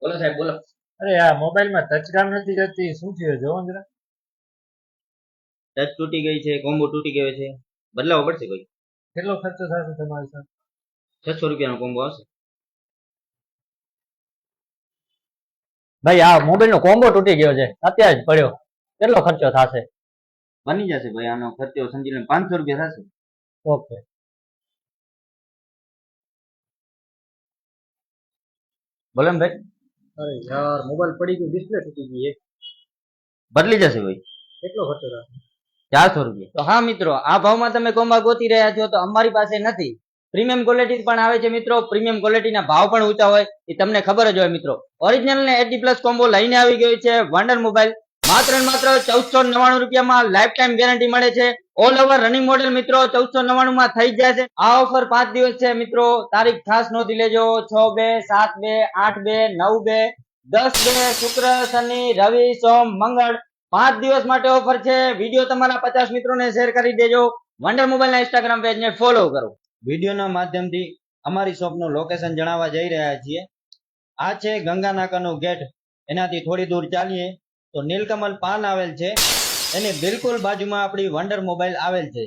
બોલો સાહેબ બોલો. અરે આ મોબાઈલમાં ટચ કામ નથી કરતી, શું થયું જોવો ને જરા. ટચ તૂટી ગઈ છે, કોમ્બો તૂટી ગયો છે, બદલાવો પડશે કોઈ. કેટલો ખર્ચો થશે તમારી સાથે? 600 રૂપિયાનો કોમ્બો આવશે. ભાઈ આ મોબાઈલ નો કોમ્બો તૂટી ગયો છે, અત્યારે જ પડ્યો, કેટલો ખર્ચો થશે? બની જશે ભાઈ, આનો ખર્ચો સમજી લો 500 રૂપિયા થશે. ઓકે. બોલો ને ભાઈ. અરે યાર મોબાઈલ પડી ગયું, ડિસ્પ્લે તૂટી ગઈ. બદલી જશે ભાઈ. કેટલો ખર્ચો થશે? 400 રૂપિયા. તો હા મિત્રો, આ ભાવમાં તમે કોમ્બા ગોતી રહ્યા છો તો અમારી પાસે નથી. પ્રીમિયમ ક્વોલિટી પણ આવે છે મિત્રો. પ્રીમિયમ ક્વોલિટીના ભાવ પણ ઊંચા હોય એ તમને ખબર જ હોય મિત્રો. ઓરિજિનલ ને 80+ કોમ્બો લઈને આવી ગયું છે વંડર મોબાઈલ. માત્ર ને માત્ર 1499 રૂપિયામાં લાઈફ ટાઈમ ગેરંટી મળે છે. ઓલ ઓવર રનિંગ મોડેલ મિત્રો 1499 માં થઈ જાય છે. આ ઓફર 5 દિવસ છે મિત્રો. તારીખ ખાસ નોંધી લેજો: 6/2, 7/2, 8/2, 9/2, 10/2, શુક્ર, શનિ, રવિ, સોમ, મંગળ. 5 દિવસ માટે ઓફર છે. વિડીયો તમારા 50 મિત્રોને શેર કરી દેજો. વંડર મોબાઈલના ઇન્સ્ટાગ્રામ પેજને ફોલો કરો. વિડીયોના માધ્યમથી અમારી શોપનું લોકેશન જણાવવા જઈ રહ્યા છીએ. આ છે ગંગા નાકાનો ગેટ. એનાથી થોડી દૂર ચાલીએ તો નીલકમલ પાન આવેલ છે, એની બિલકુલ બાજુમાં આપણી વંડર મોબાઈલ આવેલ છે.